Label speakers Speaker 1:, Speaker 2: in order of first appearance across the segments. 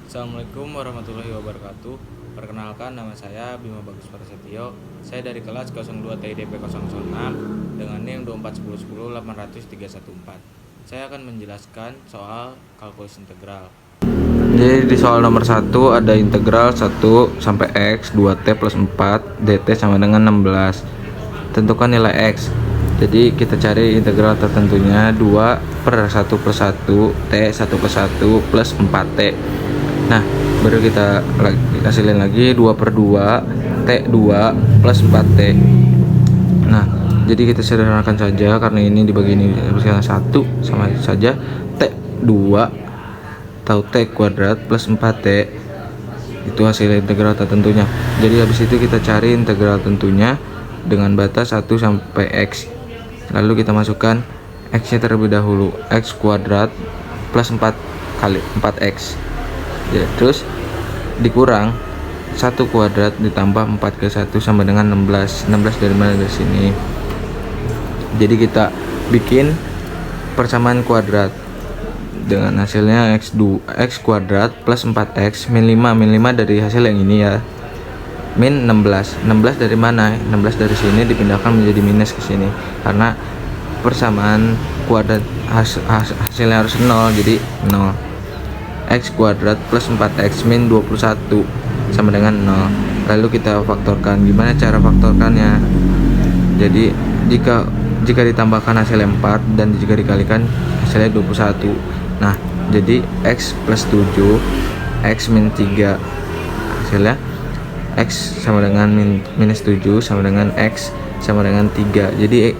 Speaker 1: Assalamualaikum warahmatullahi wabarakatuh. Perkenalkan, nama saya Bima Bagus Prasetyo. Saya dari kelas 02 TIDP 006 dengan NIM 241010814. Saya akan menjelaskan soal kalkulus integral.
Speaker 2: Jadi di soal nomor 1 ada integral 1 sampai X 2T plus 4 dt sama dengan 16. Tentukan nilai X. Jadi kita cari integral tertentunya 2 per 1 plus 1 T 1 plus 1 plus 4T. Nah, baru kita hasilin lagi 2 per 2 T 2 plus 4T. Nah, jadi kita sederhanakan saja karena ini dibagi ini dengan 1 sama saja T 2 atau T kuadrat plus 4T itu hasil integral tertentunya. Jadi habis itu kita cari integral tentunya dengan batas 1 sampai X. Lalu kita masukkan X nya terlebih dahulu, X kuadrat plus 4 kali 4X ya, terus dikurang 1 kuadrat ditambah 4 ke 1 sama dengan 16. 16 dari mana? Dari sini. Jadi kita bikin persamaan kuadrat dengan hasilnya X kuadrat plus 4X min 5 dari hasil yang ini ya, min 16 dari mana? 16 dari sini dipindahkan menjadi minus ke sini karena persamaan kuadrat hasilnya harus 0, jadi 0. X kuadrat plus 4X min 21 sama dengan 0. Lalu kita faktorkan. Gimana cara faktorkannya? Jadi jika ditambahkan hasilnya 4 dan jika dikalikan hasilnya 21. Nah, jadi X plus 7 X min 3 hasilnya X sama dengan minus 7 sama dengan X sama dengan 3. Jadi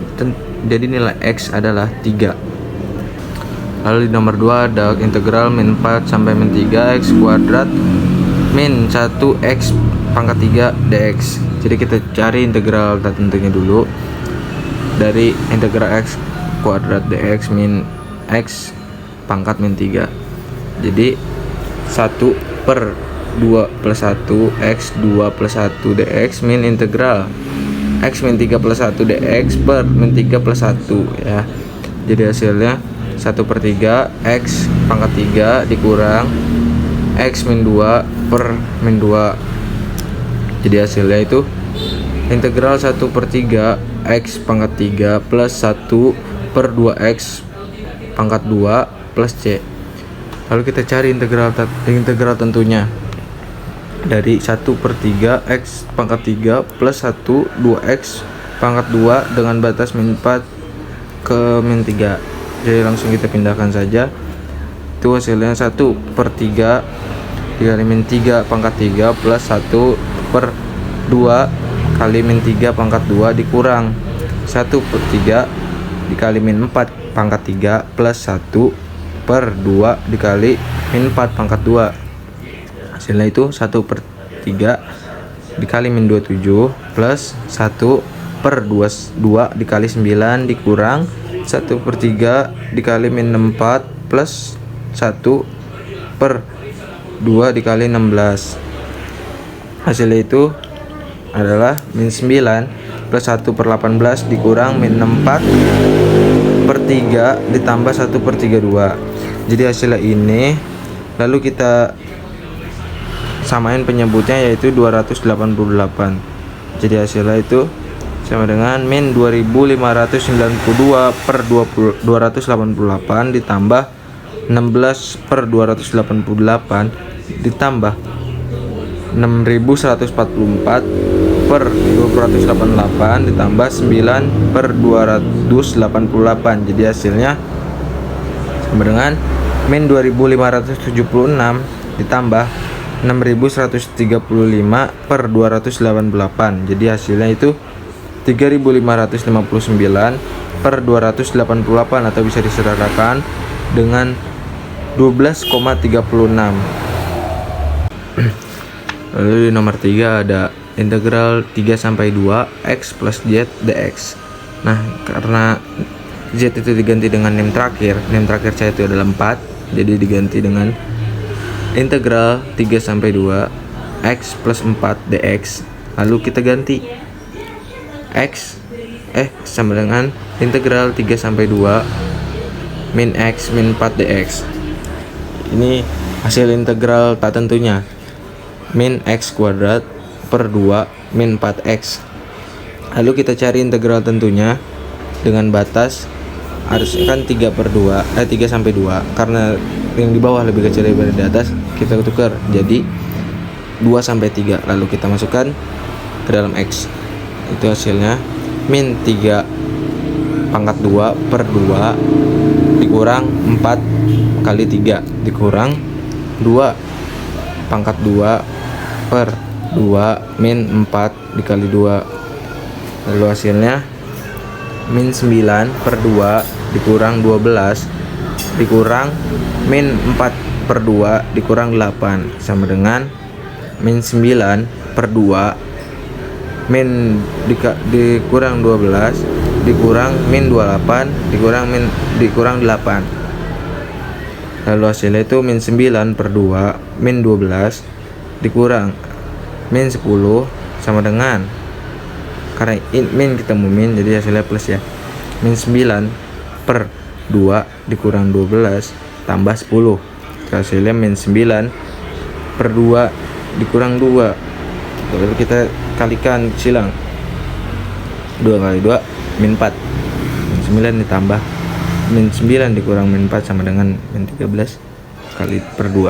Speaker 2: nilai X adalah 3. Lalu di nomor 2 ada integral min 4 sampai min 3 X kuadrat min 1X pangkat 3 dx. Jadi kita cari integral tertentunya dulu. Dari integral X kuadrat dx min X pangkat min 3. Jadi 1 per 2 plus 1 X 2 plus 1 dx min integral X min 3 plus 1 dx per min 3 plus 1 ya. Jadi hasilnya 1 per 3 X pangkat 3 dikurang X min 2 per min 2. Jadi hasilnya itu integral 1 per 3 X pangkat 3 plus 1 per 2X pangkat 2 plus C. Lalu kita cari integral tentunya dari 1 per 3 X pangkat 3 plus 1 2X pangkat 2 dengan batas min 4 ke min 3. Jadi langsung kita pindahkan saja. Itu hasilnya 1 per 3 dikali min 3 pangkat 3 plus 1 per 2 kali min 3 pangkat 2 dikurang 1 per 3 dikali min 4 pangkat 3 plus 1 per 2 dikali min 4 pangkat 2. Hasilnya itu 1 per 3 dikali min 27 plus 1 per 2 dikali 9 dikurang 1 per 3 dikali min 4 plus 1 per 2 dikali 16. Hasilnya itu adalah min 9 plus 1 per 18 dikurang min 4 per 3 ditambah 1 per 32. Jadi hasilnya ini. Lalu kita samain penyebutnya yaitu 288. Jadi hasilnya itu sama dengan min 2592 per 288 ditambah 16 per 288 ditambah 6144 per 288 ditambah 9 per 288. Jadi hasilnya sama dengan min 2576 ditambah 6135 per 288. Jadi hasilnya itu 3559 per 288 atau bisa disederhanakan dengan 12,36. Lalu di nomor 3 ada integral 3 sampai 2 X plus Z dx. Nah, karena Z itu diganti dengan NIM terakhir saya itu adalah 4, jadi diganti dengan integral 3 sampai 2 X plus 4 dx. Lalu kita ganti X sama dengan integral 3 sampai 2 min X min 4 dx. Ini hasil integral tak tentunya min x kuadrat per 2 min 4x. Lalu kita cari integral tentunya dengan batas harus kan 3 sampai 2, karena yang di bawah lebih kecil daripada di atas, kita tukar jadi 2 sampai 3. Lalu kita masukkan ke dalam x. Itu hasilnya min 3 pangkat 2 per 2 dikurang 4 kali 3 dikurang 2 pangkat 2 per 2 min 4 dikali 2. Lalu hasilnya min 9 per 2 dikurang 12 dikurang min 4 per 2 dikurang 8 sama dengan min 9 per 2 min dikurang 12 dikurang min 28 dikurang 8. Lalu hasilnya itu min 9 per 2 min 12 dikurang min 10 sama dengan, karena min kita mau min jadi hasilnya plus ya, min 9 per 2 dikurang 12 tambah 10, hasilnya min 9 per 2 dikurang 2. Lalu kita kalikan silang 2 kali 2 min 4, min 9 ditambah min 9 dikurang min 4 sama dengan min 13 kali per 2.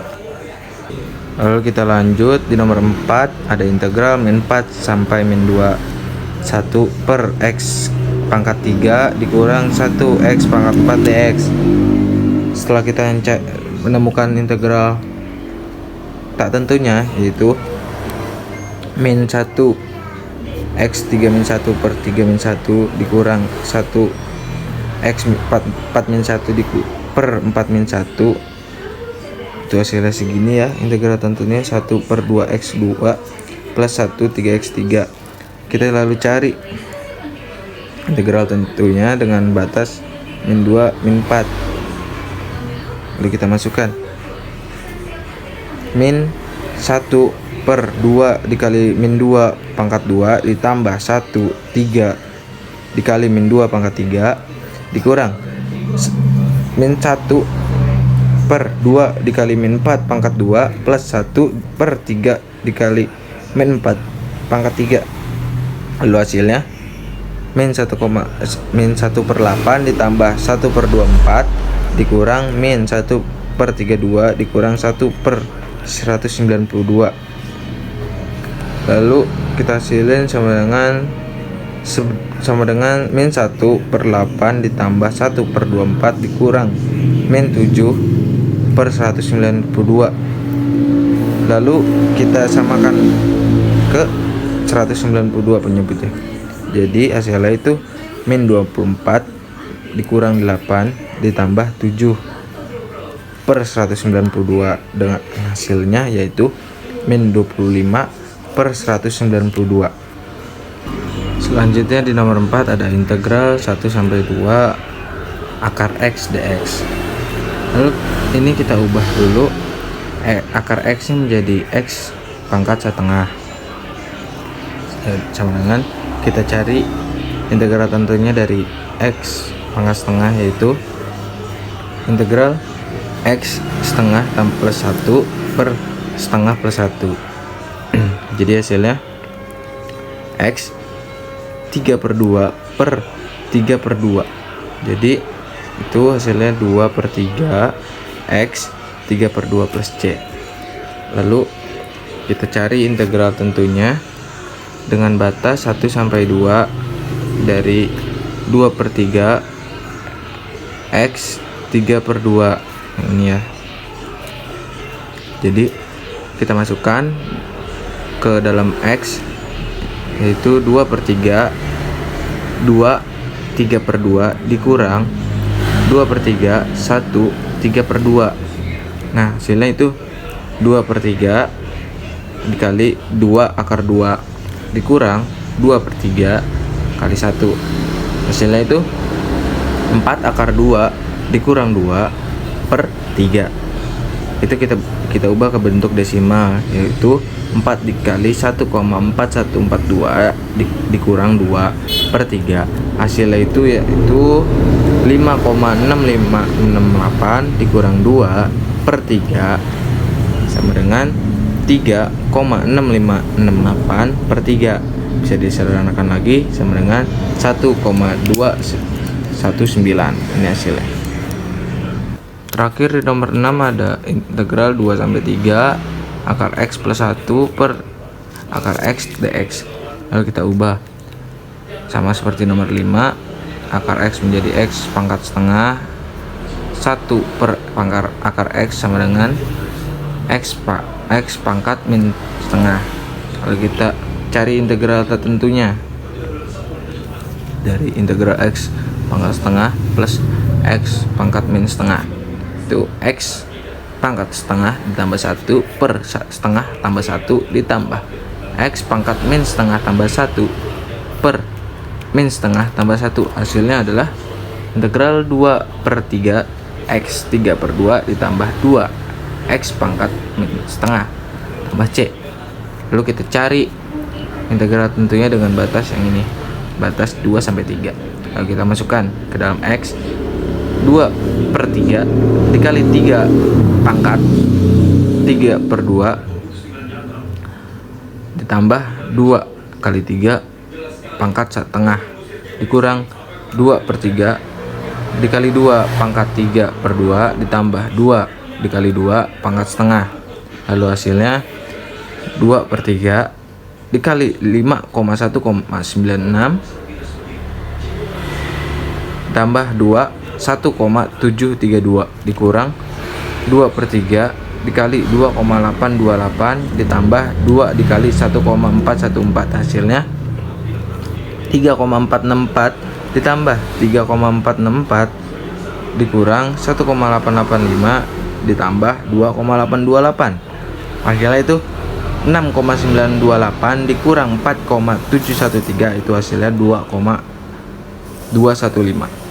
Speaker 2: Lalu kita lanjut di nomor 4, ada integral min 4 sampai min 2 1 per x pangkat 3 dikurang 1x pangkat 4 dx. Setelah kita menemukan integral tak tentunya, yaitu min 1 x 3 min 1 per 3 min 1 dikurang 1 x 4 min 1 per 4 min 1, itu hasilnya segini ya. Integral tentunya 1 per 2x 2 plus 1 3x 3. Kita lalu cari integral tentunya dengan batas min 2 min 4. Lalu kita masukkan min 1 per 2 dikali min 2 pangkat 2 ditambah 1 3 dikali min 2 pangkat 3 dikurang min 1 per 2 dikali min 4 pangkat 2 plus 1 per 3 dikali min 4 pangkat 3. Lalu hasilnya min 1 per 8 ditambah 1 per 24 dikurang min 1 per 32 dikurang 1 per 192. Lalu kita hasilin sama dengan min 1 per 8 ditambah 1 per 24 dikurang min 7 per 192. Lalu kita samakan ke 192 penyebutnya. Jadi hasilnya itu min 24 dikurang 8 ditambah 7 per 192, dengan hasilnya yaitu min 25 per 192. Selanjutnya di nomor 4 ada integral 1 sampai 2 akar x dx. Lalu ini kita ubah dulu akar x ini menjadi x pangkat setengah, sama dengan kita cari integral tentunya dari x pangkat setengah, yaitu integral x setengah plus 1 per setengah plus 1. Jadi hasilnya x 3 per 2 per 3 per 2. Jadi itu hasilnya 2 per 3 x 3 per 2 plus c. Lalu kita cari integral tentunya dengan batas 1 sampai 2 dari 2 per 3 x 3 per 2 ini ya. Jadi kita masukkan ke dalam x, yaitu 2 per 3 3 per 2 dikurang 2 per 3 1 3 per 2. Nah hasilnya itu 2 per 3 dikali 2 akar 2 dikurang 2 per 3 kali 1. Hasilnya itu 4 akar 2 dikurang 2 per 3. Itu kita ubah ke bentuk desimal, yaitu 4 dikali 1,4142 dikurang 2 per 3. Hasilnya itu yaitu 5,6568 dikurang 2 per 3 dengan 3,6568 per 3. Bisa disederhanakan lagi sama dengan 1,219. Ini hasilnya. Terakhir di nomor 6 ada integral 2 sampai 3 akar X plus 1 per akar X dx. Lalu kita ubah sama seperti nomor 5, akar X menjadi X pangkat setengah 1 per akar X sama dengan X pangkat min setengah. Lalu kita cari integral tertentunya dari integral X pangkat setengah plus X pangkat min setengah. Itu X pangkat setengah ditambah 1 per setengah tambah 1 ditambah X pangkat min setengah tambah 1 per min setengah tambah 1. Hasilnya adalah integral 2 per 3 X 3 per 2 ditambah 2 X pangkat min setengah tambah C. Lalu kita cari integral tentunya dengan batas yang ini, batas 2 sampai 3. Lalu kita masukkan ke dalam X 2 per 3 dikali 3 pangkat 3 per 2 ditambah 2 kali 3 pangkat setengah dikurang 2 per 3 dikali 2 pangkat 3 per 2 ditambah 2 dikali 2 pangkat setengah. Lalu hasilnya 2 per 3 dikali 5,1,96 tambah 2 1,732 dikurang 2 per 3 dikali 2,828 ditambah 2 dikali 1,414. Hasilnya 3,464 ditambah 3,464 dikurang 1,885 ditambah 2,828. Hasilnya itu 6,928 dikurang 4,713, itu hasilnya 2,215.